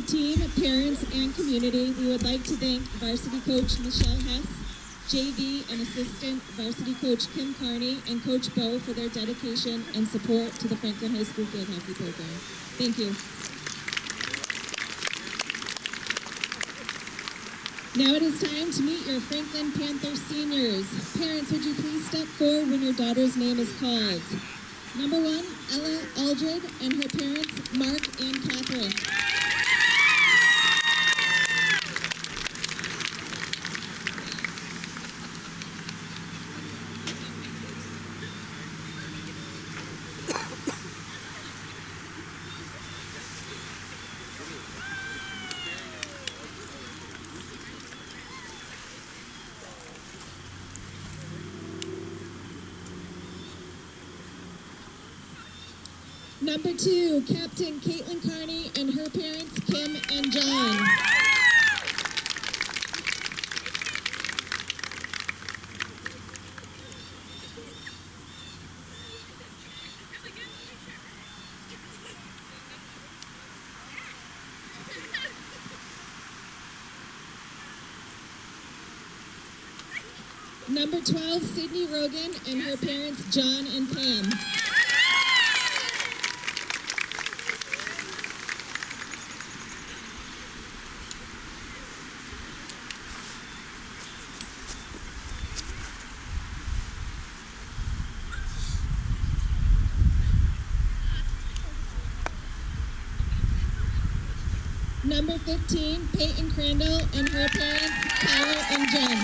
team, parents, and community, we would like to thank varsity coach Michelle Hess, JV and assistant varsity coach Kim Carney, and Coach Bo for their dedication and support to the Franklin High School field hockey program. Thank you. Now it is time to meet your Franklin Panthers seniors. Parents, would you please step forward when your daughter's name is called? Number 1, Ella Aldred, and her parents, Mark and Catherine. Number 2, Captain Caitlin Carney and her parents, Kim and John. Number 12, Sydney Rogan and her parents, John and Pam. Number 15, Peyton Crandall and her parents, Kyle and Jen.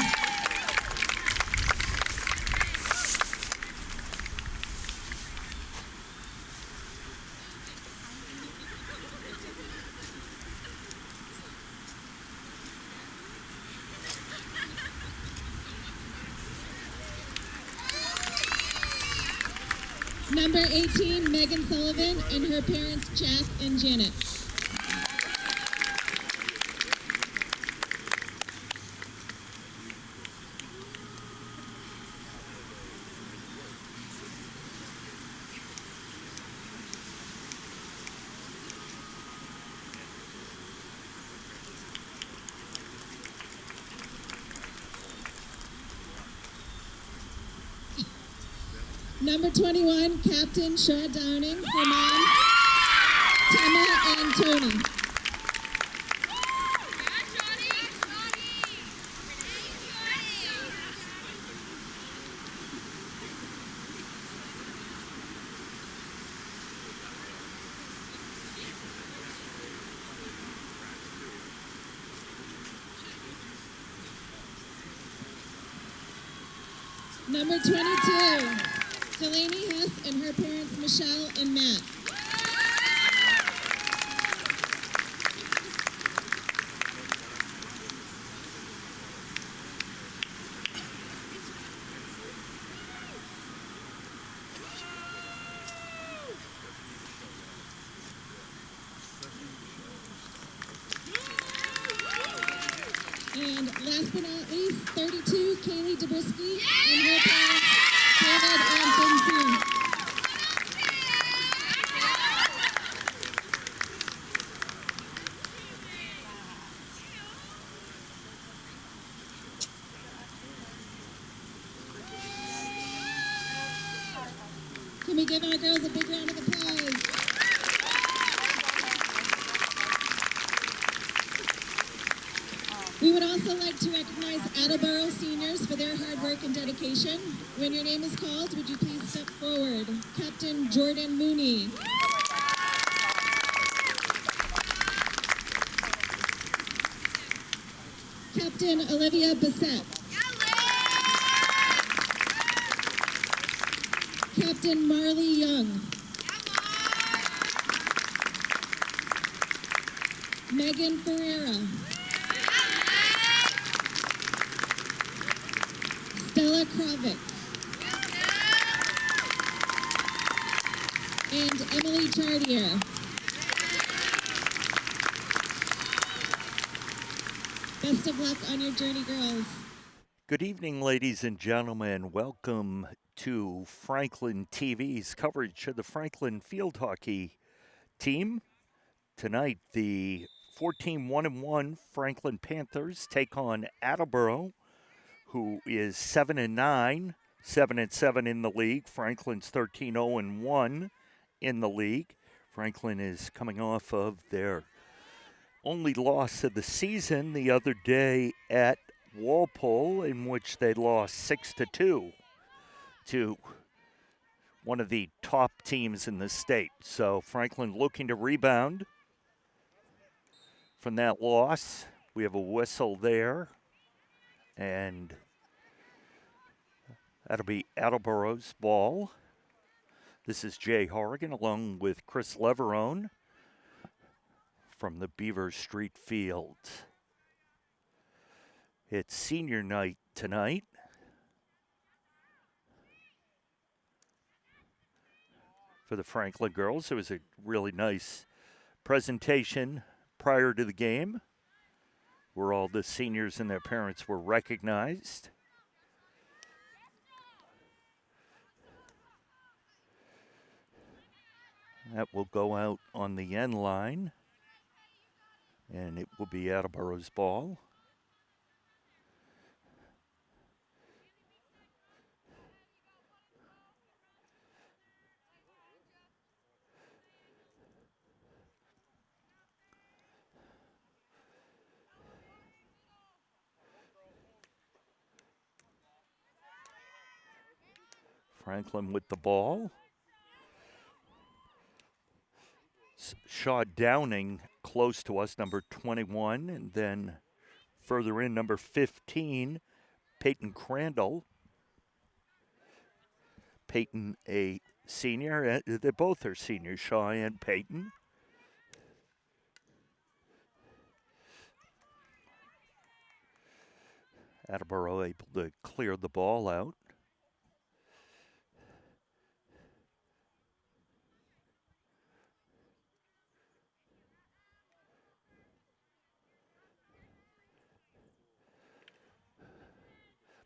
Number 18, Megan Sullivan and her parents, Jack and Janet. Number 21, Captain Shaw Downing, her mom, Temma and Tony. Number 22, Delaney Hess and her parents, Michelle and Matt. And last but not least, 32, Kaylee Dabrisky and her parents, David and Francine. Can we give our girls a big round of applause? We would also like to recognize Attleboro seniors for their hard work and dedication. When your name is called, would you please step forward? Captain Jordan Mooney. Captain Olivia Bissett. Captain Marley Young. Megan Ferreira. Stella Kravick. And Emily Chartier. Best of luck on your journey, girls. Good evening, ladies and gentlemen. Welcome to Franklin TV's coverage of the Franklin field hockey team. Tonight, the 14-1-1 Franklin Panthers take on Attleboro, who is 7-9, 7-7 in the league. Franklin's 13-0-1 in the league. Franklin is coming off of their only loss of the season the other day at Walpole, in which they lost 6-2 to one of the top teams in the state. So Franklin looking to rebound from that loss. We have a whistle there, and that'll be Attleboro's ball. This is Jay Horrigan along with Chris Leverone from the Beaver Street Field. It's senior night tonight. For the Franklin girls, it was a really nice presentation prior to the game, where all the seniors and their parents were recognized. That will go out on the end line, and it will be Attleboro's ball. Franklin with the ball. Shaw Downing close to us, number 21, and then further in, number 15, Peyton Crandall. Peyton, a senior. They both are seniors, Shaw and Peyton. Attleboro able to clear the ball out.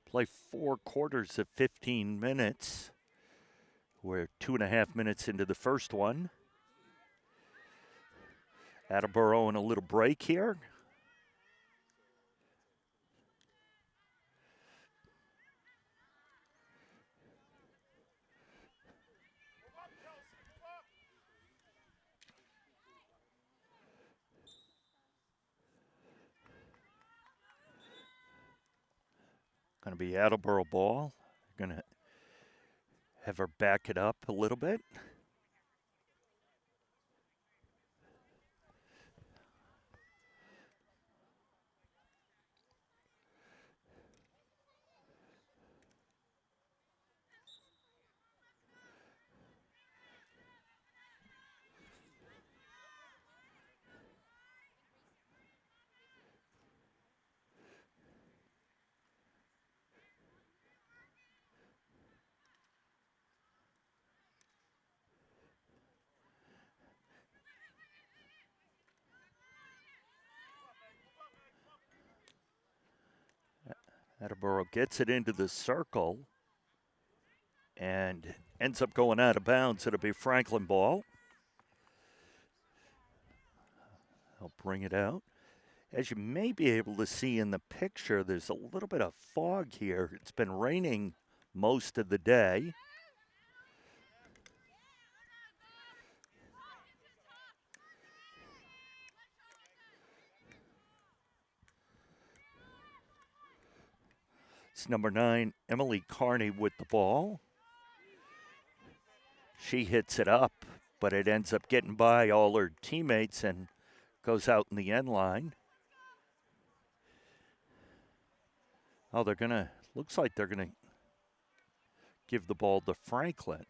Play 4 quarters of 15 minutes. We're 2.5 minutes into the first one. Attleboro in a little break here. Going to be Attleboro ball. Going to have her back it up a little bit. Attleboro gets it into the circle and ends up going out of bounds. It'll be Franklin ball. I'll bring it out. As you may be able to see in the picture, there's a little bit of fog here. It's been raining most of the day. It's number 9, Emily Carney with the ball. She hits it up, but it ends up getting by all her teammates and goes out in the end line. Oh, looks like they're gonna give the ball to Franklin.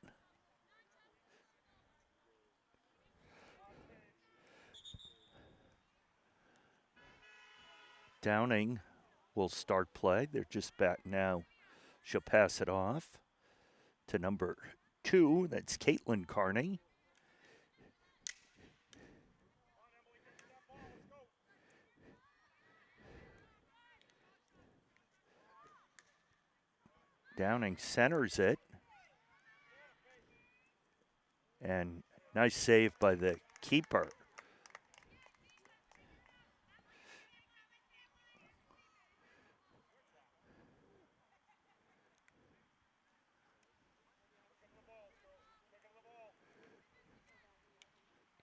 Downing will start play. They're just back now. She'll pass it off to number 2. That's Caitlin Carney. Downing centers it. And nice save by the keeper.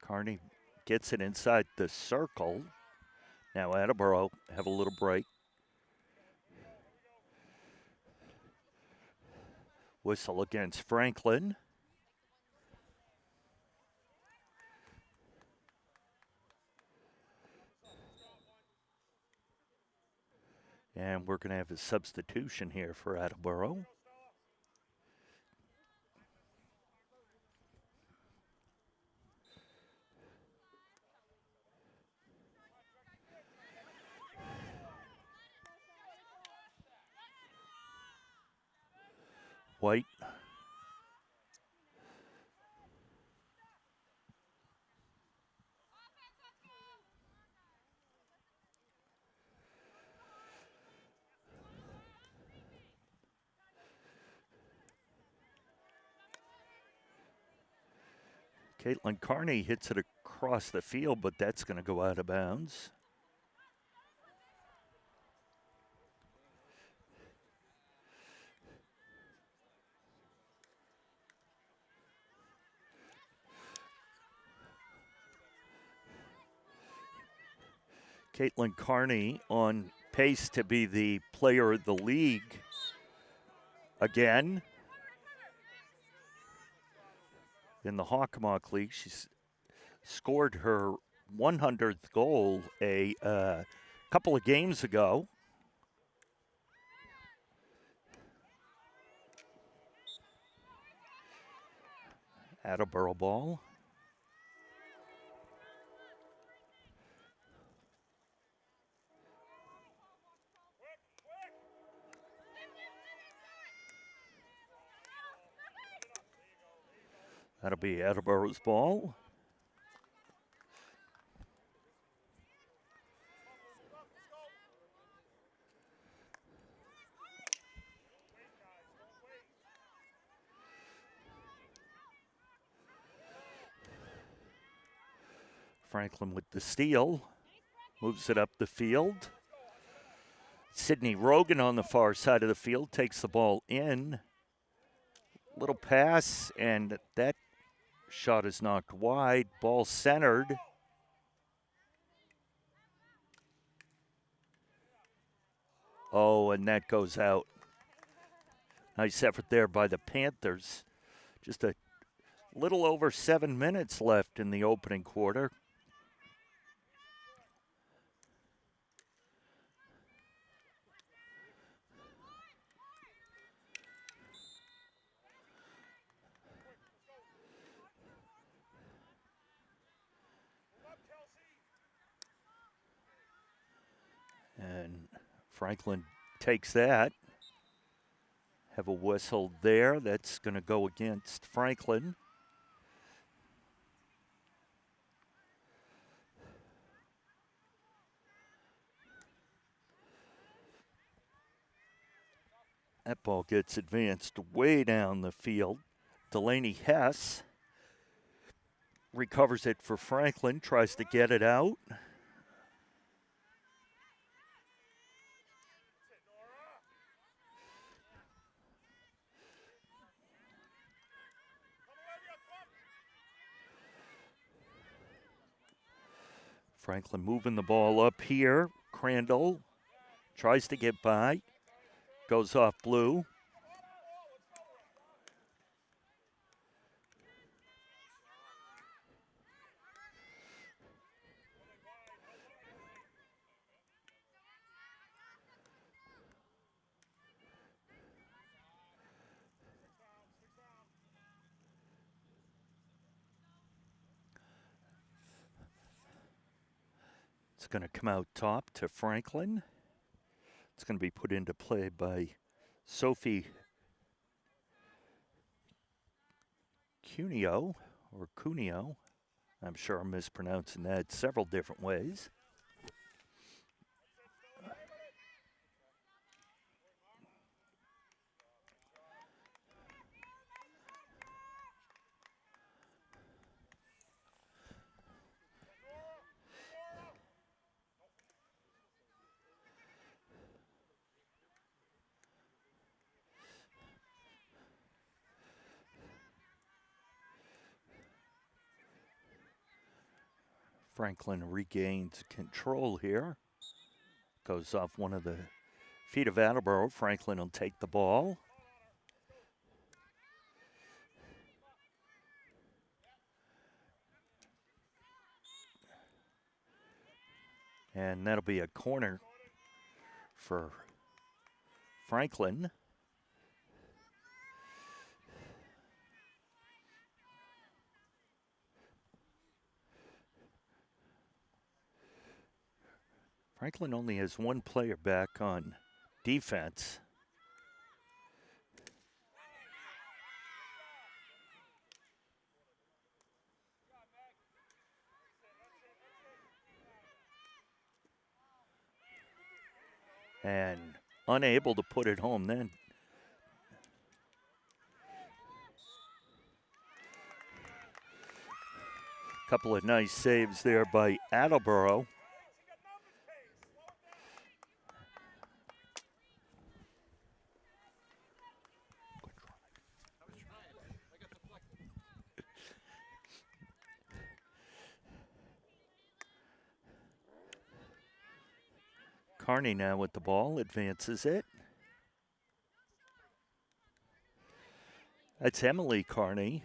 Carney gets it inside the circle. Now Attleboro have a little break. Whistle against Franklin. And we're going to have a substitution here for Attleboro. White. Caitlin Carney hits it across the field, but that's going to go out of bounds. Caitlin Carney on pace to be the player of the league again. In the Hockomock League, she's scored her 100th goal a couple of games ago. Attleboro ball. That'll be Attleboro's ball. Franklin with the steal. Moves it up the field. Sydney Rogan on the far side of the field takes the ball in. Little pass, and that shot is knocked wide. Ball centered. Oh, and that goes out. Nice effort there by the Panthers. Just a little over 7 minutes left in the opening quarter. And Franklin takes that. Have a whistle there. That's going to go against Franklin. That ball gets advanced way down the field. Delaney Hess recovers it for Franklin, tries to get it out. Franklin moving the ball up here. Crandall tries to get by. Goes off blue. It's going to come out top to Franklin. It's going to be put into play by Sophie Cuneo, or Cuneo. I'm sure I'm mispronouncing that several different ways. Franklin regains control here. Goes off one of the feet of Attleboro. Franklin will take the ball. And that'll be a corner for Franklin. Franklin only has one player back on defense. And unable to put it home then. Couple of nice saves there by Attleboro. Carney now with the ball, advances it. That's Emily Carney,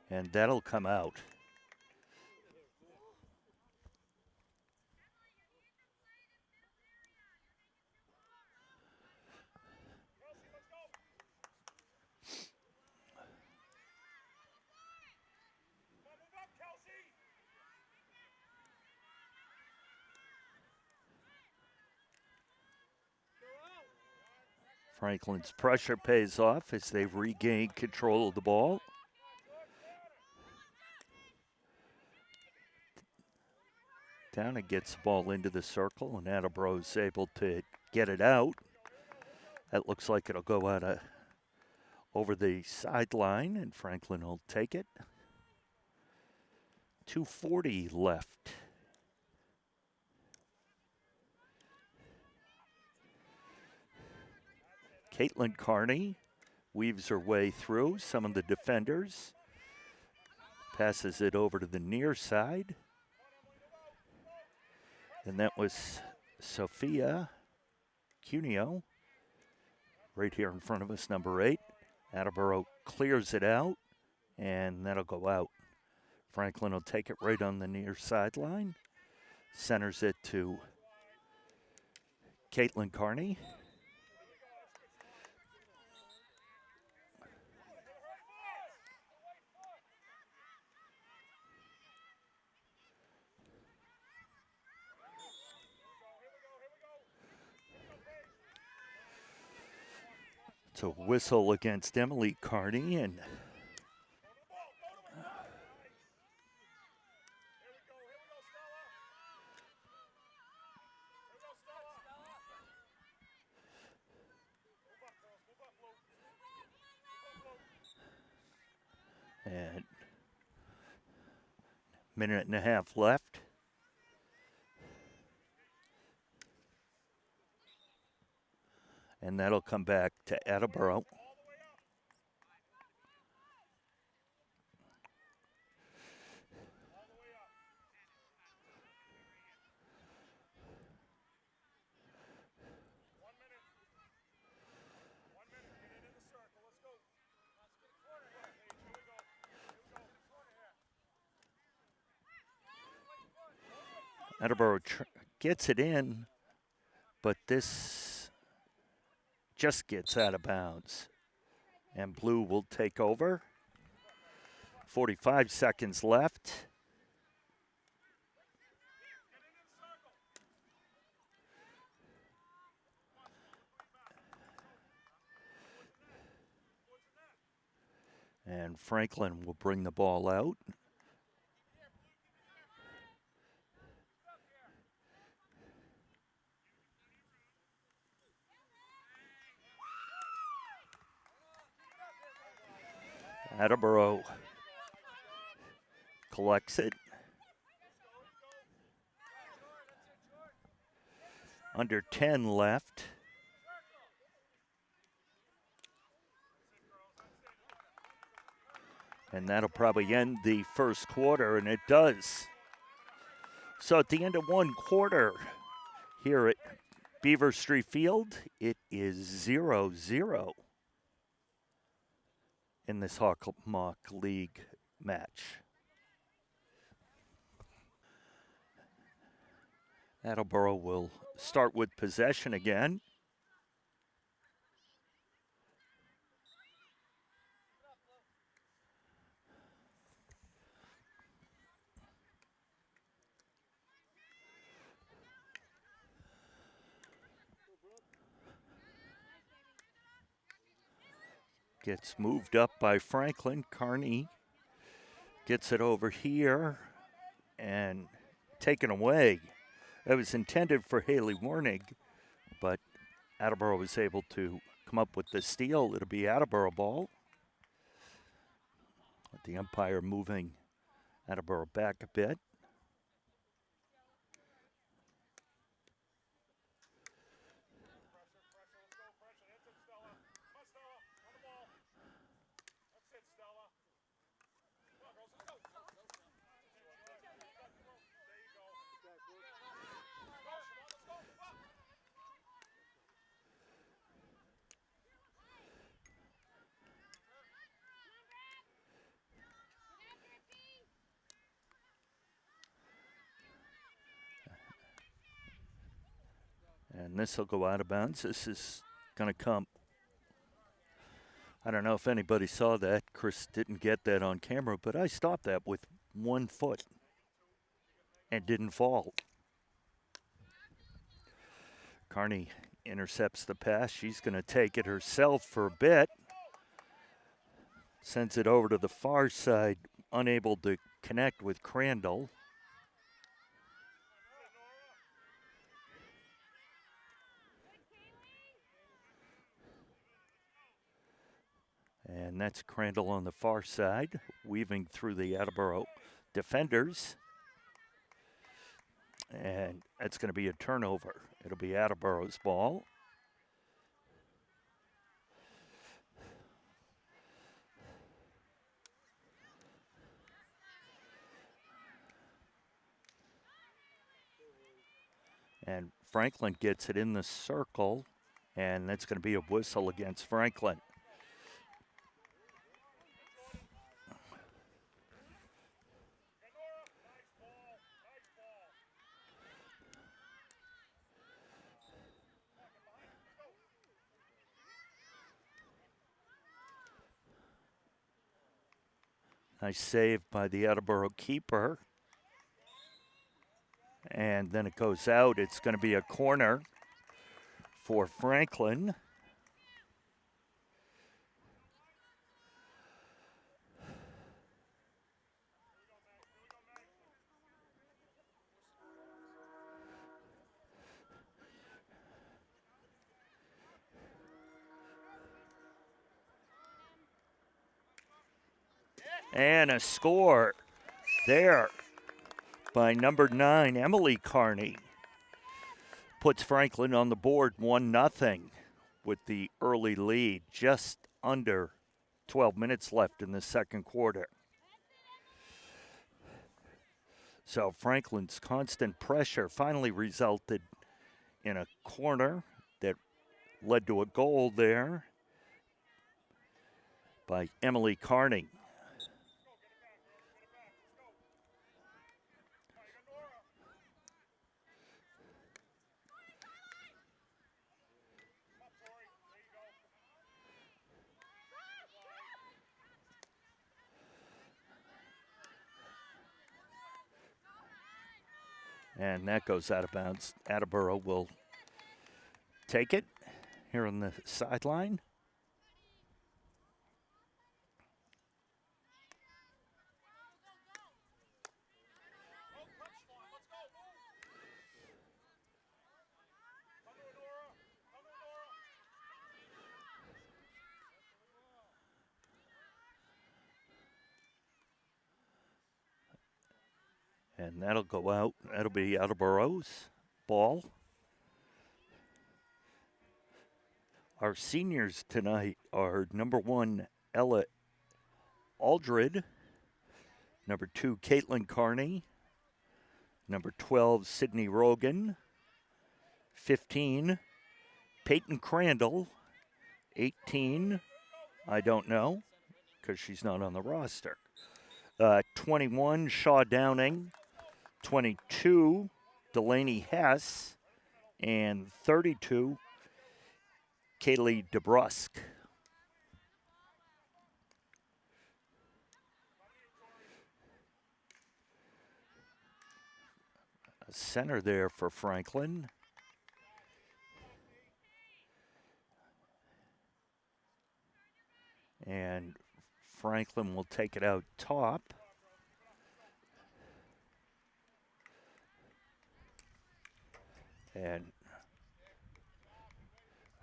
and that'll come out. Franklin's pressure pays off as they've regained control of the ball. Down and gets the ball into the circle, and Attleboro's able to get it out. That looks like it'll go out over the sideline, and Franklin will take it. 2:40 left. Caitlin Carney weaves her way through some of the defenders. Passes it over to the near side. And that was Sophia Cuneo, right here in front of us, number 8. Attleboro clears it out, and that'll go out. Franklin will take it right on the near sideline. Centers it to Caitlin Carney. It's a whistle against Emily Carney, and minute and a half left. And that'll come back to Attleboro. Attleboro gets it in, but this just gets out of bounds. And Blue will take over. 45 seconds left. And Franklin will bring the ball out. Attleboro collects it. Under 10 left. And that'll probably end the first quarter, and it does. So at the end of one quarter here at Beaver Street Field, it is 0-0 in this Hawk-Mock League match. Attleboro will start with possession again. Gets moved up by Franklin. Carney gets it over here and taken away. It was intended for Haley Warnig, but Attleboro was able to come up with the steal. It'll be Attleboro ball. With the umpire moving Attleboro back a bit. And this will go out of bounds. This is going to come. I don't know if anybody saw that. Chris didn't get that on camera, but I stopped that with 1 foot and didn't fall. Carney intercepts the pass. She's going to take it herself for a bit. Sends it over to the far side, unable to connect with Crandall. And that's Crandall on the far side, weaving through the Attleboro defenders. And that's going to be a turnover. It'll be Attleboro's ball. And Franklin gets it in the circle, and that's going to be a whistle against Franklin. Nice save by the Attleboro keeper. And then it goes out. It's going to be a corner for Franklin. And a score there by number 9, Emily Carney. Puts Franklin on the board 1-0 with the early lead. Just under 12 minutes left in the second quarter. So Franklin's constant pressure finally resulted in a corner that led to a goal there by Emily Carney. And that goes out of bounds. Attleboro will take it here on the sideline. And that'll go out. That'll be Attleboro's ball. Our seniors tonight are number 1, Ella Aldred, number 2, Caitlin Carney, Number 12, Sydney Rogan. 15, Peyton Crandall. 18, I don't know, because she's not on the roster. 21, Shaw Downing. 22, Delaney Hess. And 32, Kaylee DeBrusque. A center there for Franklin. And Franklin will take it out top. And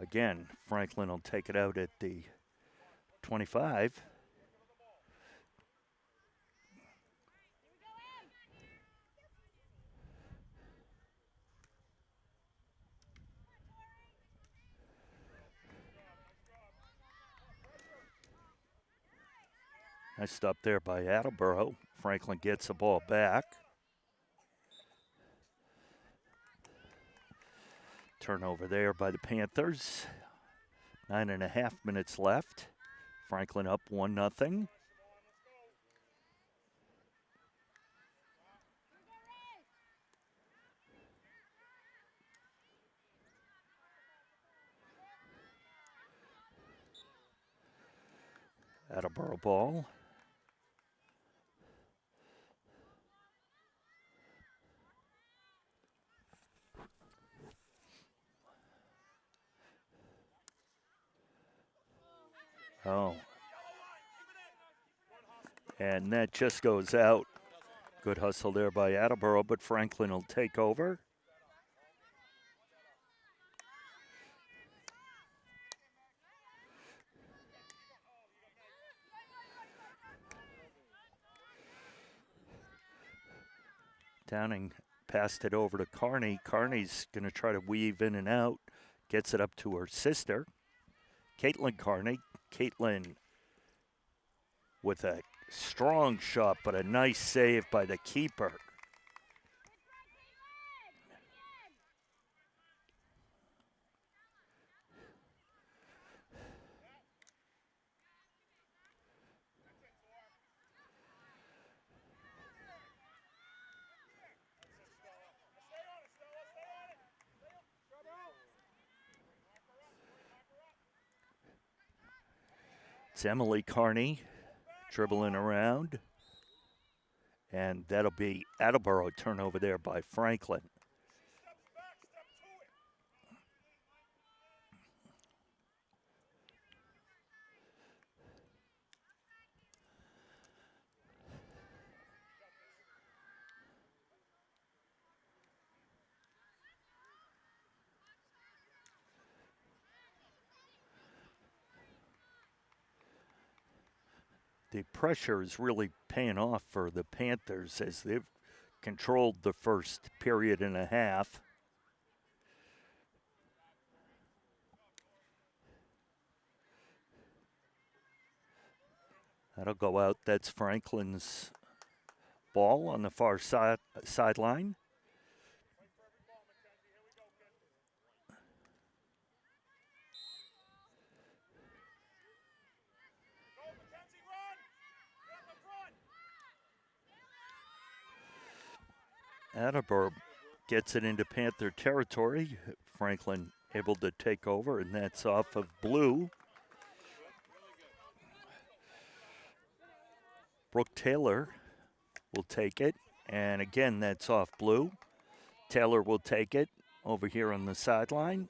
again, Franklin will take it out at the 25. Nice stop there by Attleboro. Franklin gets the ball back. Turnover there by the Panthers. 9.5 minutes left. Franklin up 1-0. Attleboro ball. Oh. And that just goes out. Good hustle there by Attleboro, but Franklin will take over. Downing passed it over to Carney. Carney's going to try to weave in and out. Gets it up to her sister, Caitlin Carney. Caitlin with a strong shot, but a nice save by the keeper. It's Emily Carney dribbling around. And that'll be Attleboro turnover there by Franklin. The pressure is really paying off for the Panthers as they've controlled the first period and a half. That'll go out. That's Franklin's ball on the far sideline. Attleboro gets it into Panther territory. Franklin able to take over, and that's off of Blue. Brooke Taylor will take it, and again, that's off Blue. Taylor will take it over here on the sideline.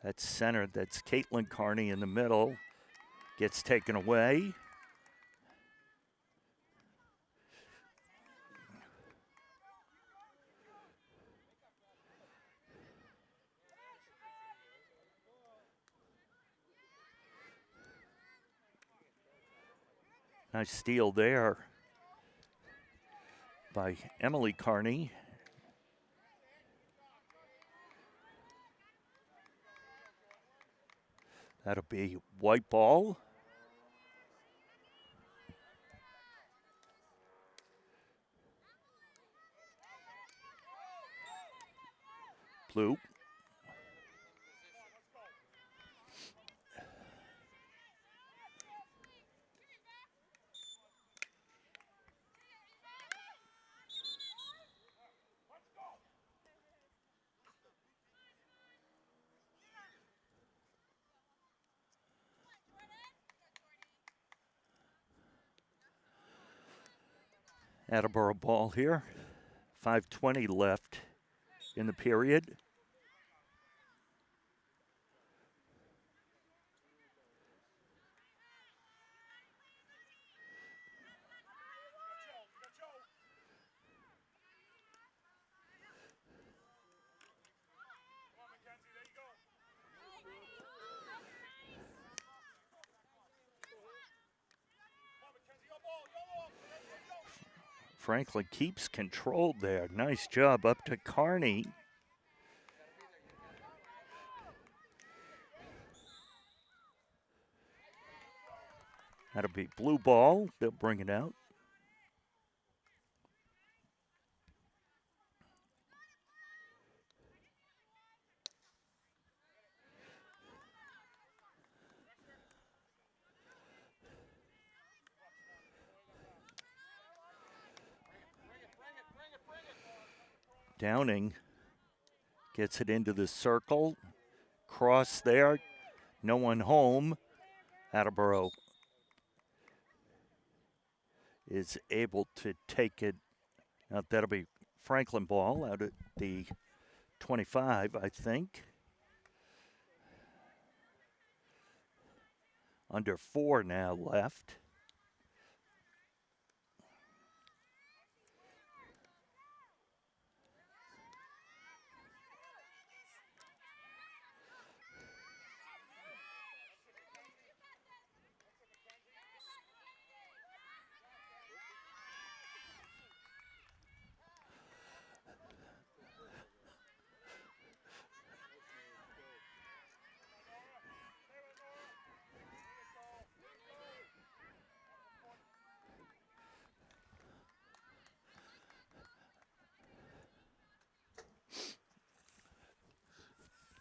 That's center. That's Caitlin Carney in the middle. Gets taken away. Nice steal there by Emily Carney. That'll be white ball. Blue. Attleboro ball here. 5:20 left in the period. Franklin keeps control there. Nice job up to Kearney. That'll be blue ball. They'll bring it out. Downing gets it into the circle. Cross there. No one home. Attleboro is able to take it. Now that'll be Franklin ball out at the 25, I think. Under 4 now left.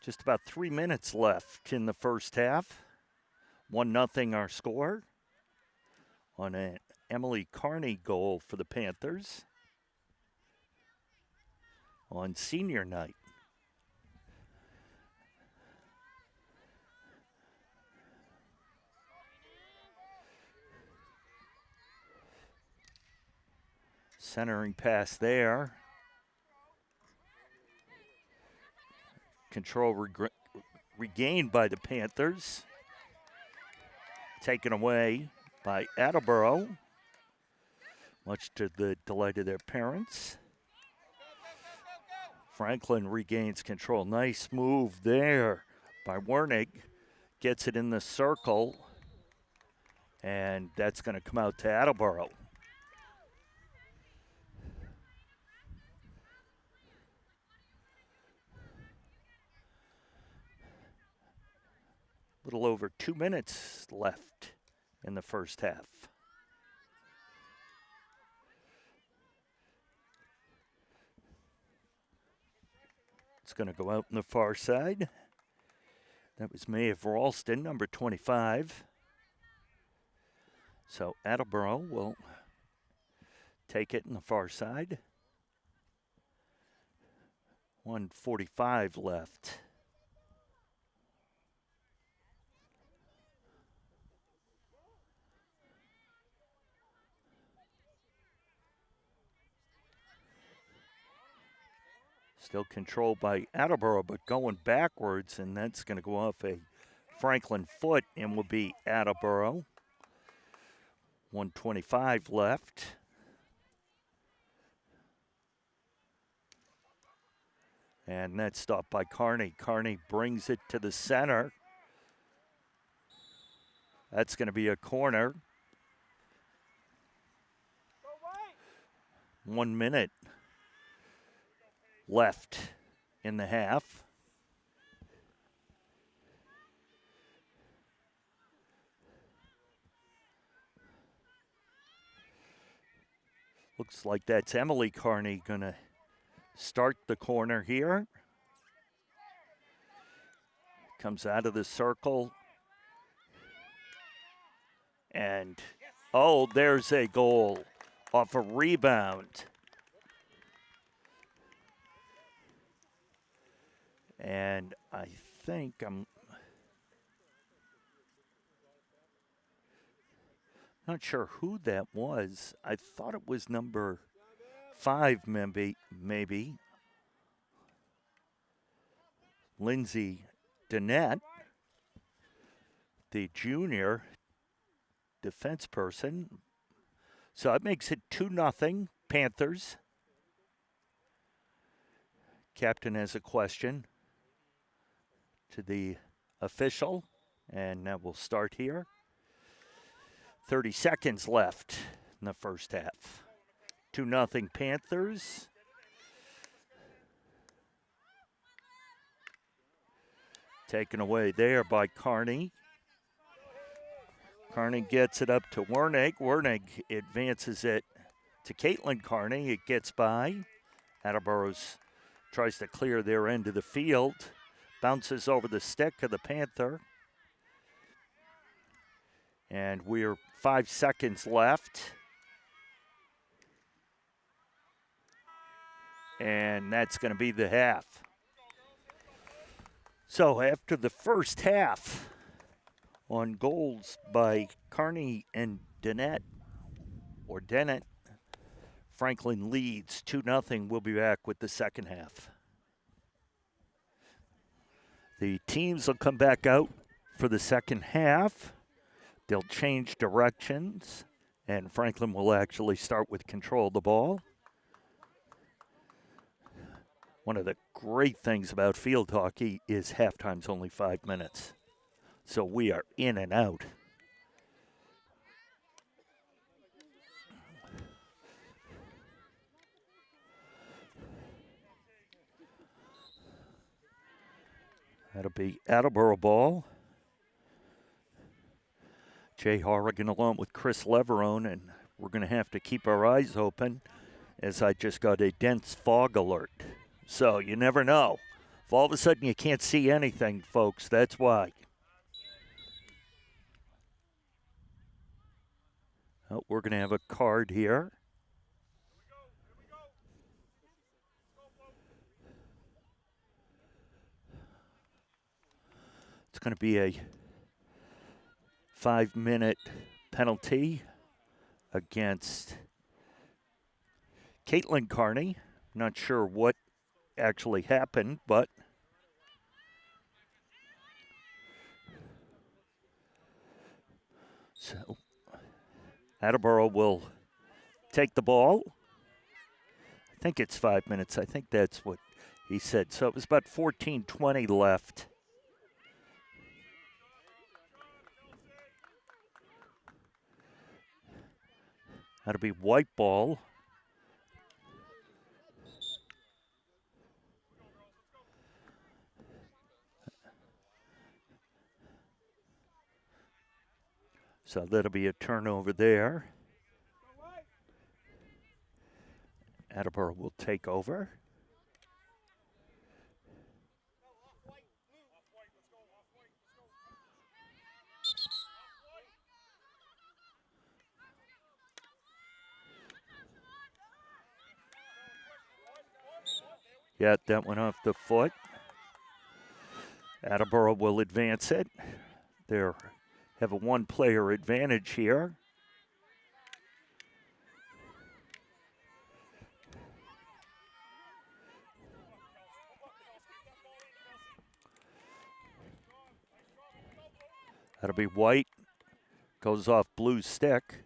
Just about 3 minutes left in the first half. 1-0 our score on an Emily Kearney goal for the Panthers on senior night. Centering pass there. Control regained by the Panthers. Taken away by Attleboro, much to the delight of their parents. Franklin regains control. Nice move there by Wernig. Gets it in the circle, and that's going to come out to Attleboro. Little over 2 minutes left in the first half. It's going to go out on the far side. That was Maeve Ralston, number 25. So Attleboro will take it in the far side. 1:45 left. Still controlled by Attleboro, but going backwards, and that's going to go off a Franklin foot and will be Attleboro. 1:25 left. And that's stopped by Kearney. Kearney brings it to the center. That's going to be a corner. 1 minute left in the half. Looks like that's Emily Carney going to start the corner here. Comes out of the circle. And, oh, there's a goal off a rebound. And I think I'm not sure who that was. I thought it was number 5, maybe. Lindsay Dennett, the junior defense person. So that makes it 2-0 Panthers. Captain has a question to the official, and that will start here. 30 seconds left in the first half. 2-0 Panthers. Taken away there by Carney. Carney gets it up to Wernig. Wernig advances it to Caitlin Carney. It gets by. Attleboro tries to clear their end of the field. Bounces over the stick of the Panther. And we're 5 seconds left. And that's going to be the half. So after the first half, on goals by Carney and Dennett, Franklin leads 2-0. We'll be back with the second half. The teams will come back out for the second half. They'll change directions, and Franklin will actually start with control of the ball. One of the great things about field hockey is halftime's only 5 minutes. So we are in and out. That'll be Attleboro ball. Jay Horrigan along with Chris Leverone, and we're going to have to keep our eyes open as I just got a dense fog alert. So you never know. If all of a sudden you can't see anything, folks, that's why. Oh, we're going to have a card here. It's going to be a 5-minute penalty against Caitlin Carney. Not sure what actually happened, but so Attleboro will take the ball. I think it's 5 minutes. I think that's what he said. So it was about 14:20 left. That'll be white ball. So that'll be a turnover there. Attleboro will take over. Yeah, that went off the foot. Attleboro will advance it. They have a one-player advantage here. That'll be white. Goes off blue stick.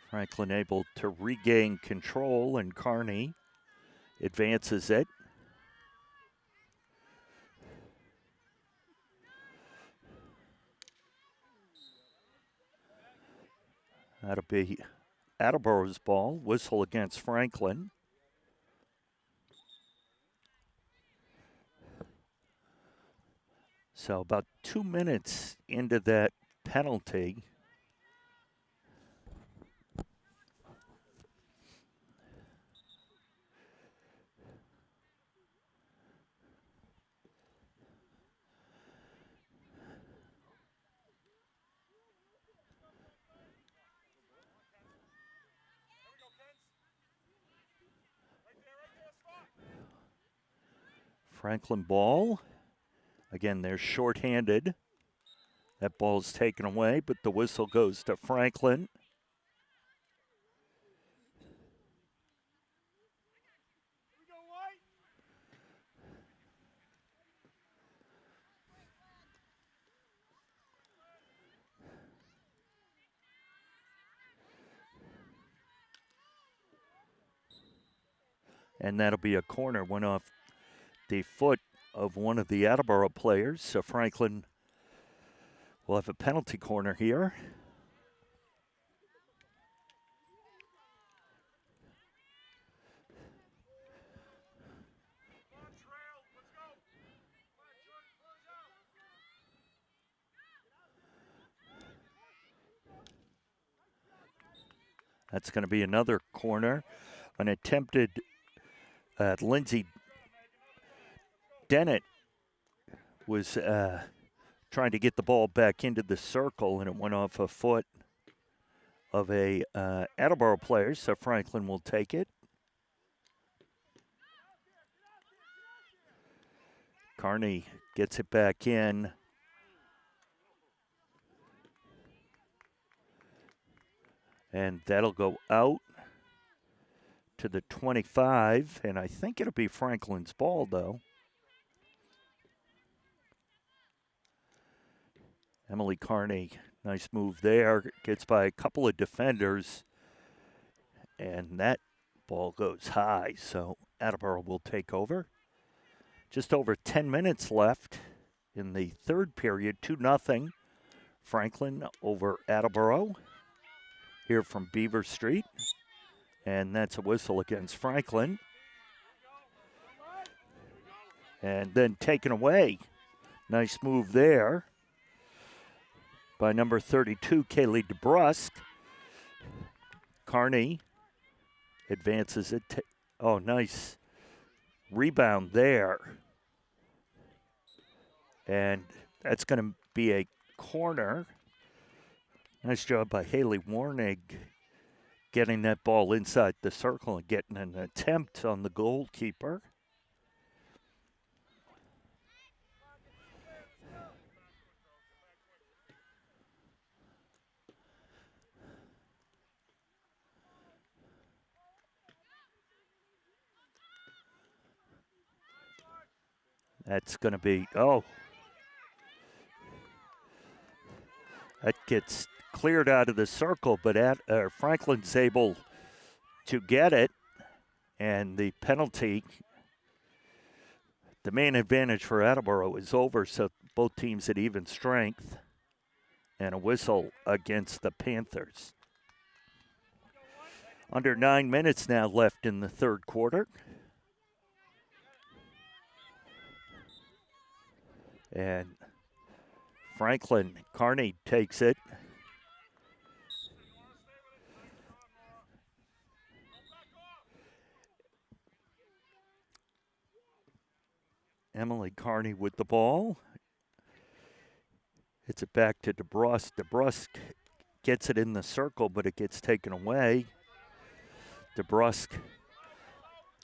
Franklin able to regain control, and Carney advances it. That'll be Attleboro's ball. Whistle against Franklin. So about 2 minutes into that penalty. Franklin ball. Again, they're shorthanded. That ball's taken away, but the whistle goes to Franklin. And that'll be a corner. Went off the foot of one of the Attleboro players. So Franklin will have a penalty corner here. That's going to be another corner. An attempted Lindsey Dennett was trying to get the ball back into the circle, and it went off a foot of a Attleboro player, so Franklin will take it. Carney gets it back in. And that'll go out to the 25, and I think it'll be Franklin's ball, though. Emily Carney, nice move there. Gets by a couple of defenders, and that ball goes high, so Attleboro will take over. Just over 10 minutes left in the third period, 2-0. Franklin over Attleboro here from Beaver Street. And that's a whistle against Franklin. And then taken away. Nice move there by number 32, Kaylee DeBrusque. Carney advances it. Oh, nice rebound there. And that's going to be a corner. Nice job by Haley Warnig getting that ball inside the circle and getting an attempt on the goalkeeper. That's going to be, that gets cleared out of the circle, but Franklin's able to get it, and the penalty, the main advantage for Attleboro is over, so both teams at even strength, and a whistle against the Panthers. Under 9 minutes now left in the third quarter. And Franklin, Carney takes it. Emily Carney with the ball. It's it back to DeBrusque. DeBrusque gets it in the circle, but it gets taken away. DeBrusque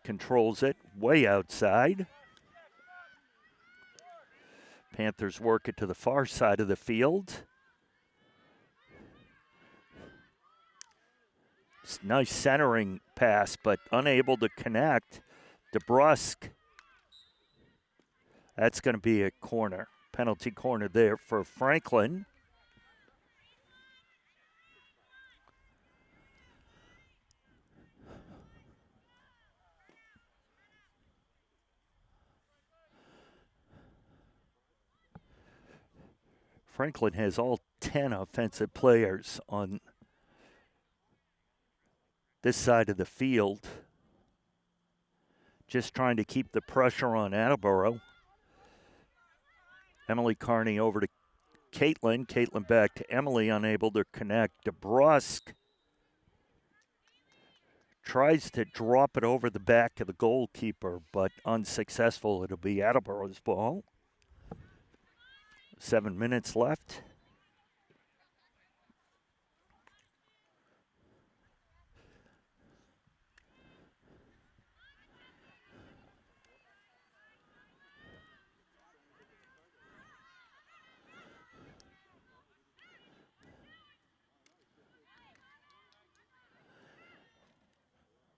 controls it way outside. Panthers work it to the far side of the field. Nice centering pass, but unable to connect. DeBrusque. That's going to be a corner. Penalty corner there for Franklin. Franklin has all 10 offensive players on this side of the field. Just trying to keep the pressure on Attleboro. Emily Carney over to Caitlin. Caitlin back to Emily, unable to connect. DeBrusque tries to drop it over the back of the goalkeeper, but unsuccessful. It'll be Attleboro's ball. 7 minutes left.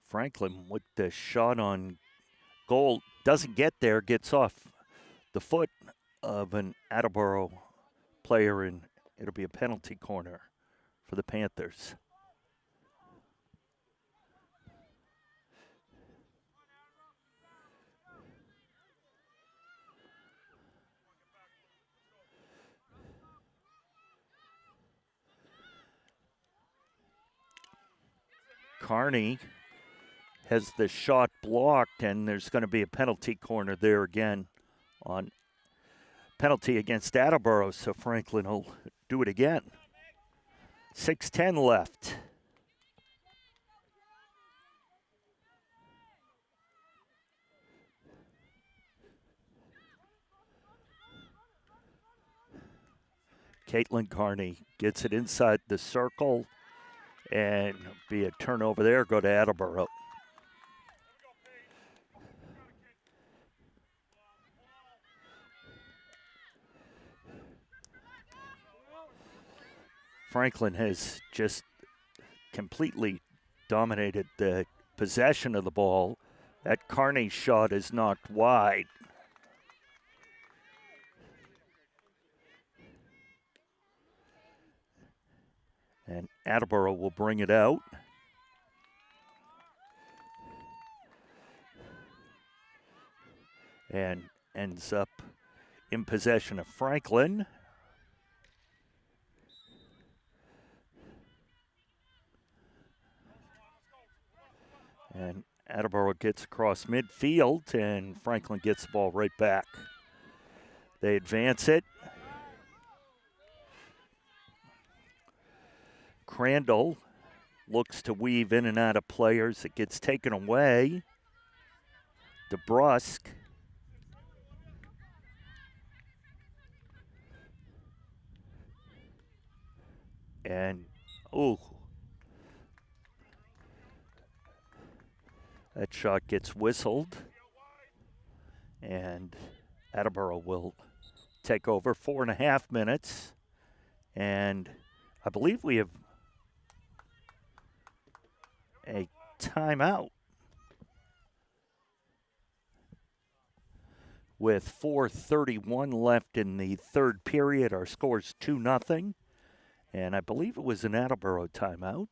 Franklin with the shot on goal. Doesn't get there, gets off the foot of an Attleboro player, and it'll be a penalty corner for the Panthers. Carney has the shot blocked, and there's going to be a penalty corner there again on penalty against Attleboro, so Franklin will do it again. 6:10 left. Caitlin Carney gets it inside the circle, and be a turnover there, go to Attleboro. Franklin has just completely dominated the possession of the ball. That Carney shot is knocked wide. And Attleboro will bring it out. And ends up in possession of Franklin. And Attleboro gets across midfield, and Franklin gets the ball right back. They advance it. Crandall looks to weave in and out of players. It gets taken away. DeBrusque. And, that shot gets whistled. And Attleboro will take over 4.5 minutes. And I believe we have a timeout. With 4:31 left in the third period, our score's 2-0. And I believe it was an Attleboro timeout.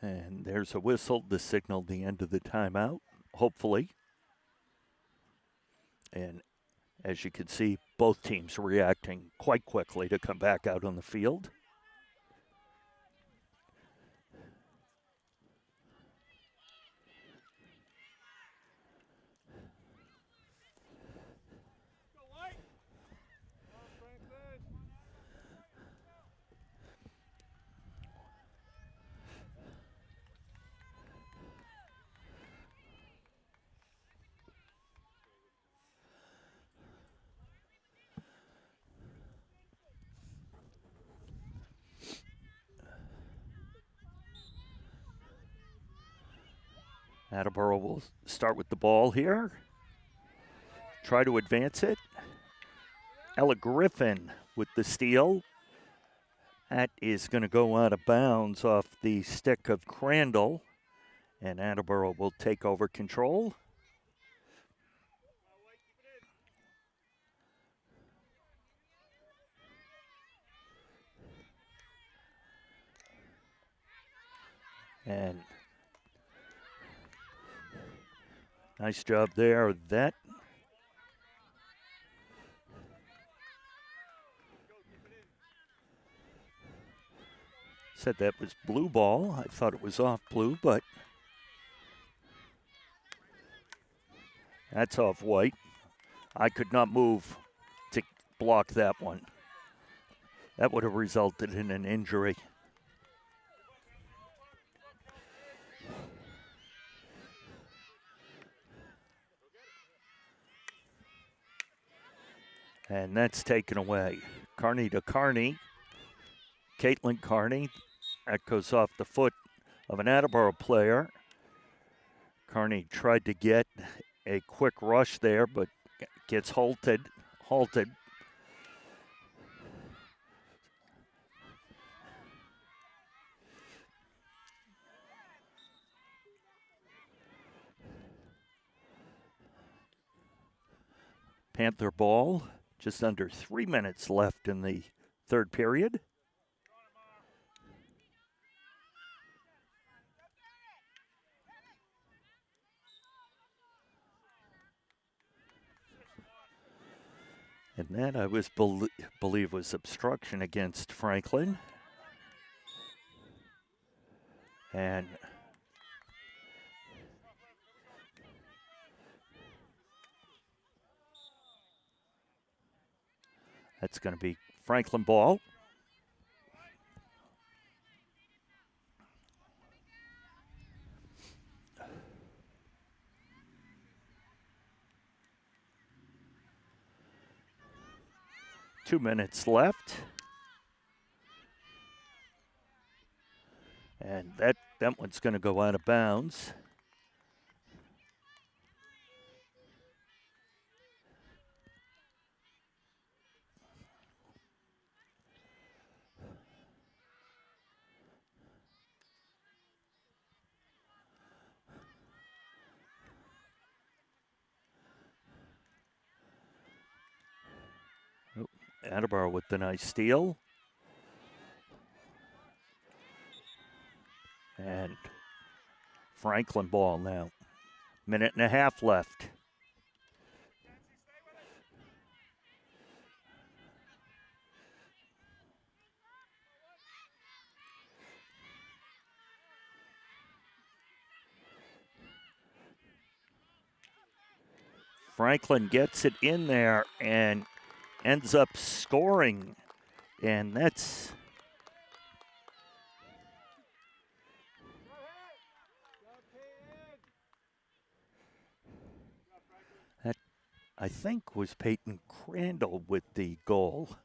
And there's a whistle to signal the end of the timeout, hopefully. And as you can see, both teams reacting quite quickly to come back out on the field. Attleboro will start with the ball here. Try to advance it. Ella Griffin with the steal. That is going to go out of bounds off the stick of Crandall. And Attleboro will take over control. And nice job there. That said that was blue ball. I thought it was off blue, but that's off white. I could not move to block that one. That would have resulted in an injury. And that's taken away. Carney to Carney. Caitlin Carney. That goes off the foot of an Attleboro player. Carney tried to get a quick rush there, but gets halted. Panther ball. Just under 3 minutes left in the third period. And that I was believe was obstruction against Franklin. And that's going to be Franklin ball. Two minutes left. And that one's going to go out of bounds. Attleboro with the nice steal. And Franklin ball now. Minute and a half left. Franklin gets it in there and ends up scoring. And that's I think was Peyton Crandall with the goal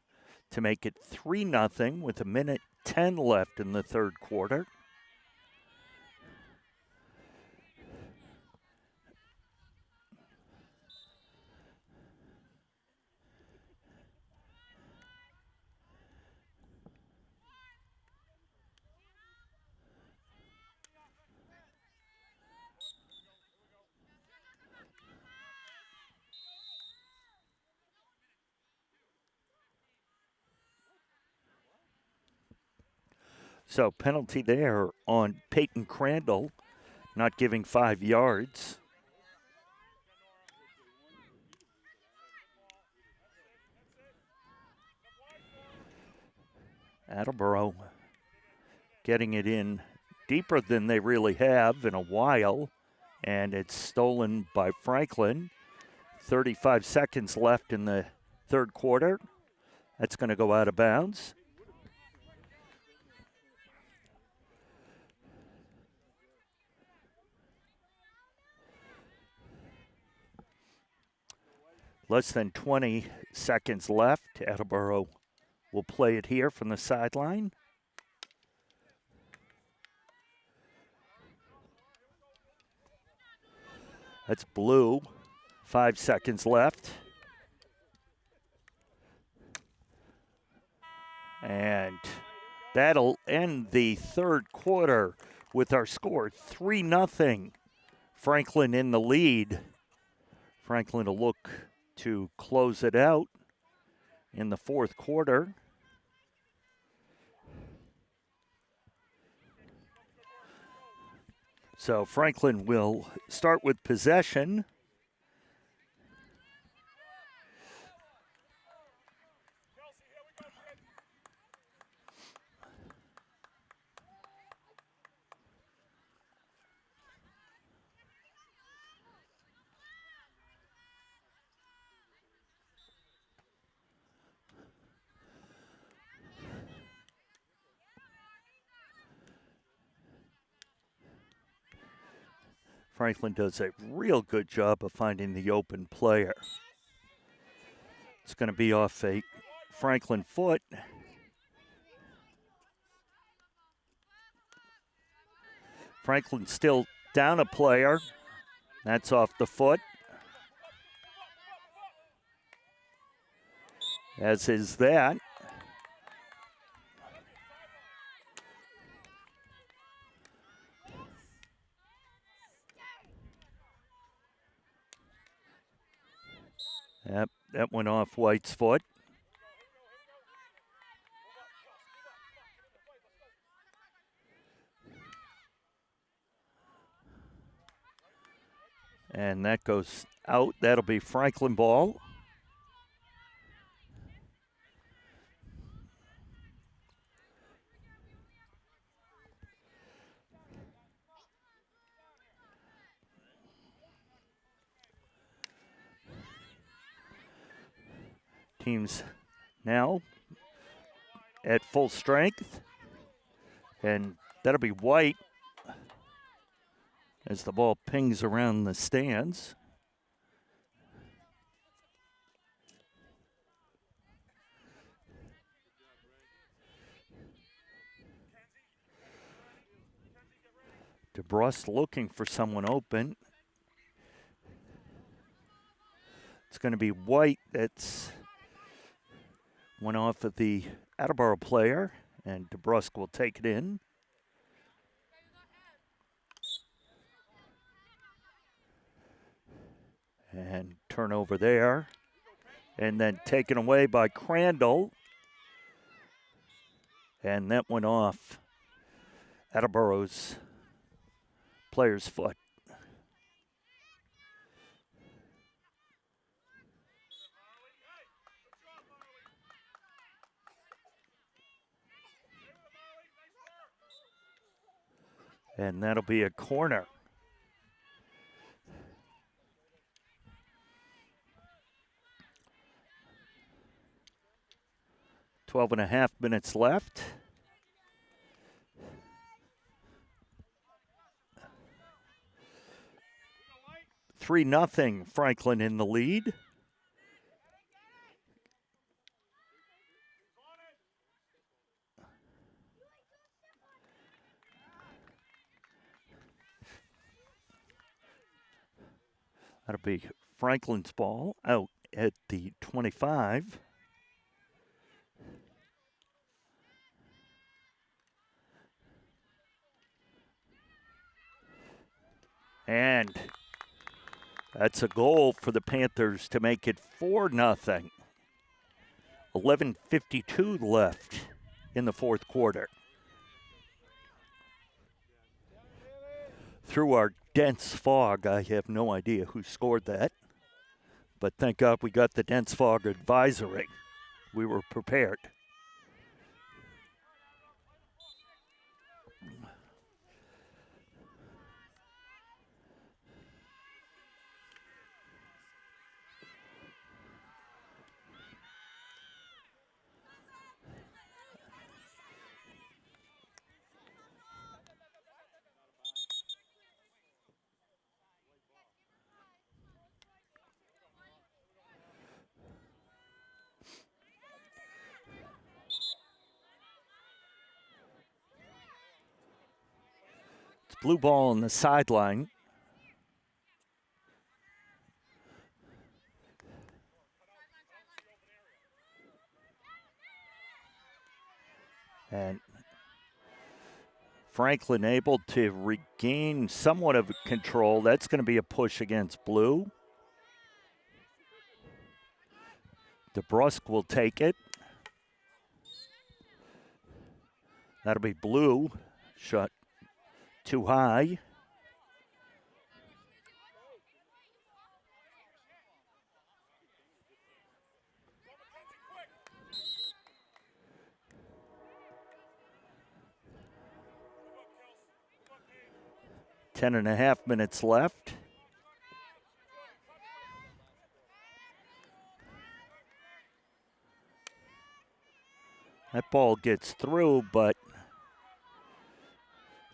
to make it 3-0 with 1:10 left in the third quarter. So penalty there on Peyton Crandall, not giving 5 yards. Attleboro getting it in deeper than they really have in a while, and it's stolen by Franklin. 35 seconds left in the third quarter. That's going to go out of bounds. Less than 20 seconds left. Attleboro will play it here from the sideline. That's blue. 5 seconds left. And that'll end the third quarter with our score 3-0. Franklin in the lead. Franklin will look to close it out in the fourth quarter. So Franklin will start with possession. Franklin does a real good job of finding the open player. It's going to be off a Franklin foot. Franklin still down a player. That's off the foot. As is that. Yep, that went off White's foot. And that goes out. That'll be Franklin ball. Teams now at full strength. And that'll be White as the ball pings around the stands. DeBrus looking for someone open. It's going to be White that's went off of the Attleboro player, and DeBrusque will take it in. And turnover there. And then taken away by Crandall. And that went off Attleboro's player's foot. And that'll be a corner. Twelve and a half minutes left. Three nothing. Franklin in the lead. That'll be Franklin's ball out at the 25. And that's a goal for the Panthers to make it 4-0. 11:52 left in the fourth quarter. Through our dense fog, I have no idea who scored that. But thank God we got the dense fog advisory. We were prepared. Blue ball on the sideline. And Franklin able to regain somewhat of control. That's going to be a push against Blue. DeBrusque will take it. That'll be Blue. Shot too high. Ten and a half minutes left. That ball gets through, but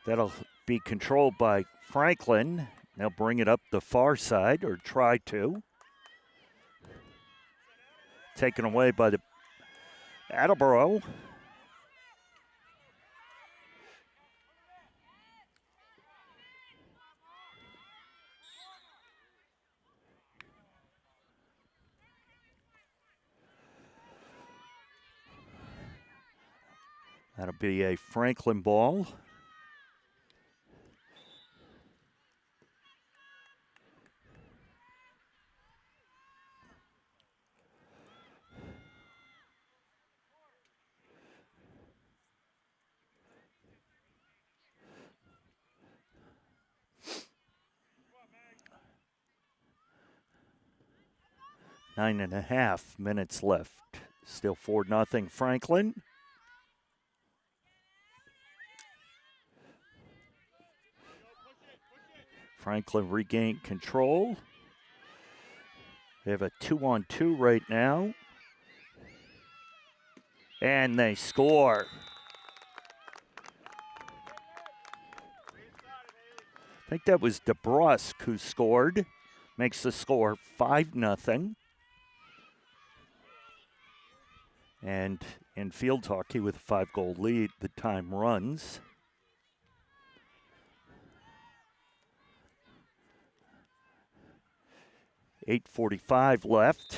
that'll be controlled by Franklin. They'll bring it up the far side, or try to. Taken away by the Attleboro. That'll be a Franklin ball. Nine and a half minutes left. Still 4-0 Franklin. Franklin regained control. They have a 2-on-2 right now. And they score. I think that was DeBrusque who scored. Makes the score 5-0. And in field hockey with a 5-goal lead, the time runs. .8:45 left.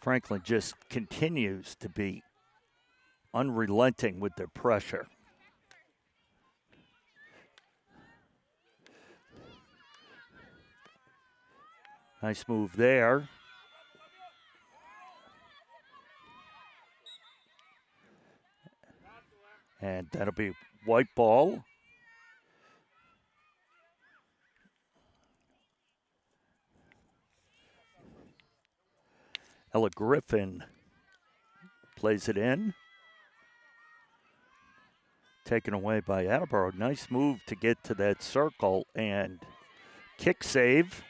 Franklin just continues to be unrelenting with their pressure. Nice move there. And that'll be white ball. Ella Griffin plays it in. Taken away by Attleboro. Nice move to get to that circle and kick save.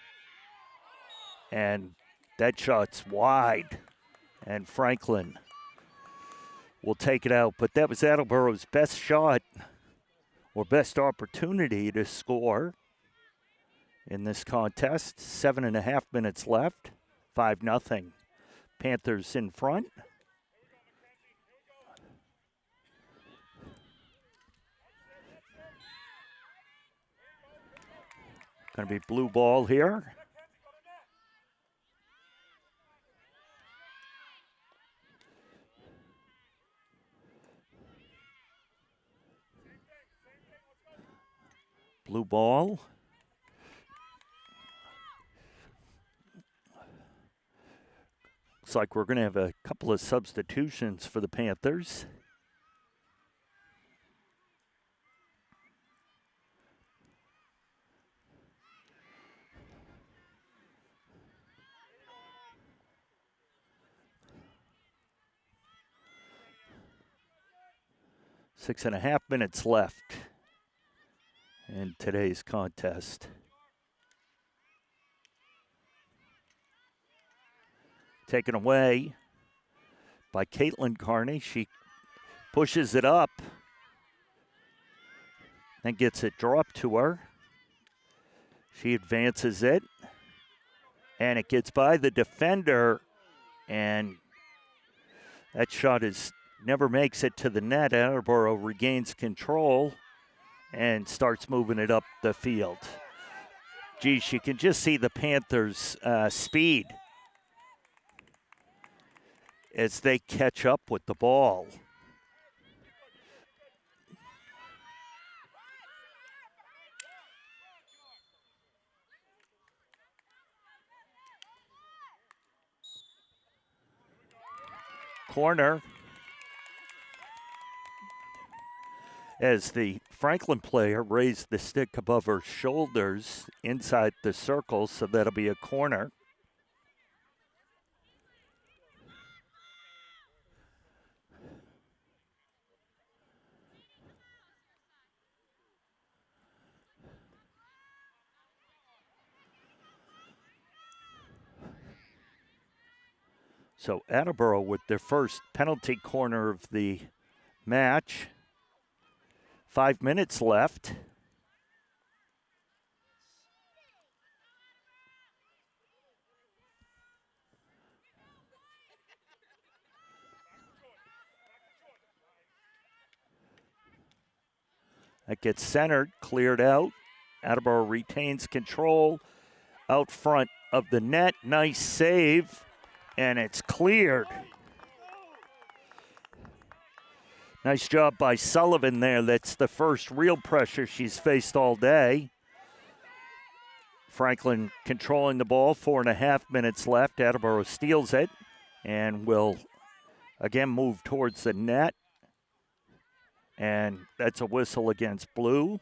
And that shot's wide. And Franklin will take it out. But that was Attleboro's best shot or best opportunity to score in this contest. 7.5 minutes left. 5-0. Panthers in front. Going to be blue ball here. Blue ball. Looks like we're going to have a couple of substitutions for the Panthers. Six and a half minutes left in today's contest. Taken away by Caitlin Carney. She pushes it up, then gets it dropped to her. She advances it, and it gets by the defender, and That shot never makes it to the net. Attleboro regains control and starts moving it up the field. Geez, you can just see the Panthers' speed as they catch up with the ball. Corner as the Franklin player raised the stick above her shoulders inside the circle, so that'll be a corner. So Attleboro with their first penalty corner of the match. 5 minutes left. That gets centered, cleared out. Attleboro retains control out front of the net. Nice save, and it's cleared. Nice job by Sullivan there. That's the first real pressure she's faced all day. Franklin controlling the ball, 4.5 minutes left. Attleboro steals it and will again move towards the net. And that's a whistle against blue.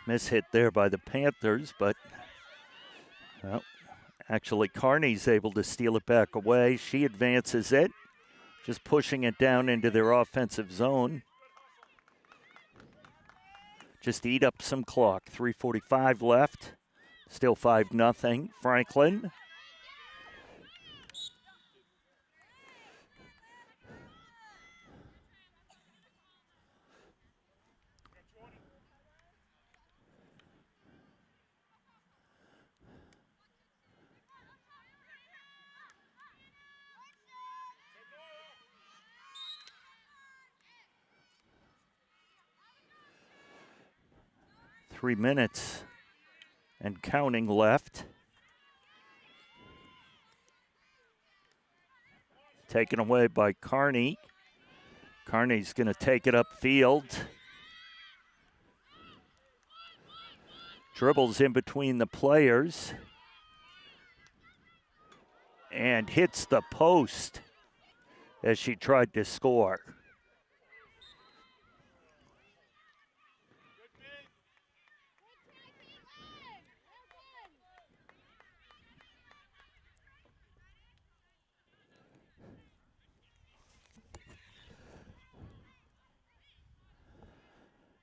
Miss hit there by the Panthers, but well, actually Kearney's able to steal it back away. She advances it, just pushing it down into their offensive zone. Just eat up some clock. 3:45 left. Still 5-0. Franklin. Three minutes and counting left. Taken away by Kearney. Kearney's going to take it upfield. Dribbles in between the players. And hits the post as she tried to score.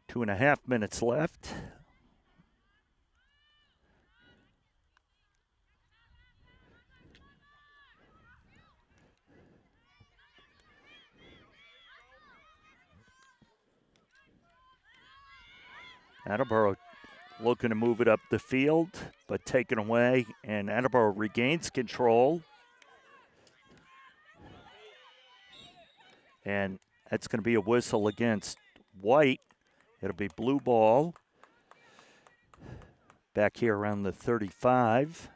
Two and a half minutes left. Attleboro looking to move it up the field, but taken away, and Attleboro regains control. And that's going to be a whistle against White. It'll be blue ball. Back here around the 35.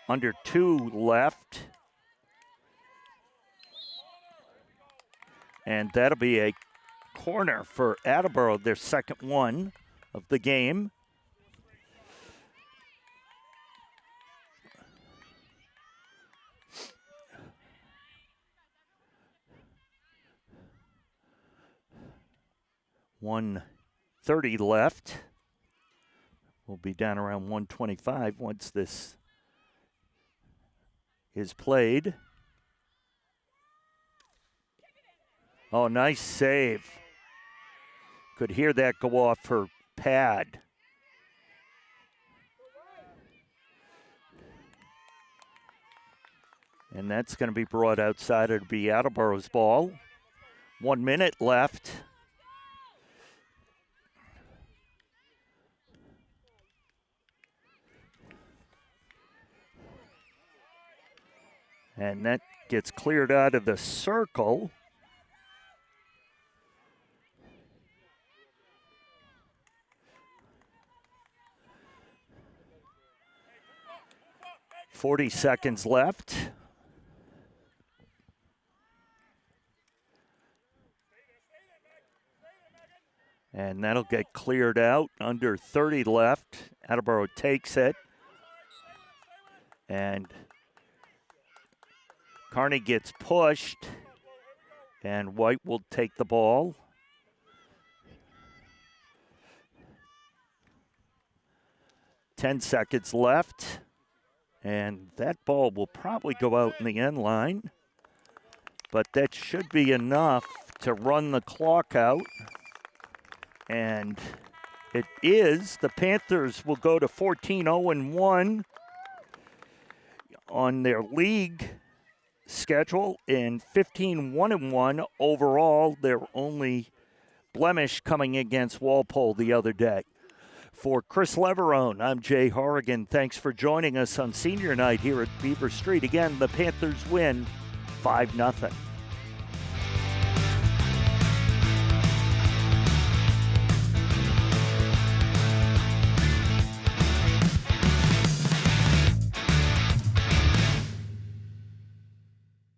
Under 2 left. And that'll be a corner for Attleboro, their second one of the game. .130 left. We'll be down around 125 once this is played. Oh, nice save. Could hear that go off her pad. And that's going to be brought outside. It'll be Attleboro's ball. 1 minute left. And that gets cleared out of the circle. .40 seconds left. And that'll get cleared out. Under 30 left. Attleboro takes it. And Kearney gets pushed. And White will take the ball. .10 seconds left. And that ball will probably go out in the end line. But that should be enough to run the clock out. And it is. The Panthers will go to 14-0-1 on their league schedule and 15-1-1 overall. Their only blemish coming against Walpole the other day. For Chris Leverone, I'm Jay Horrigan. Thanks for joining us on senior night here at Beaver Street. Again, the Panthers win 5-0.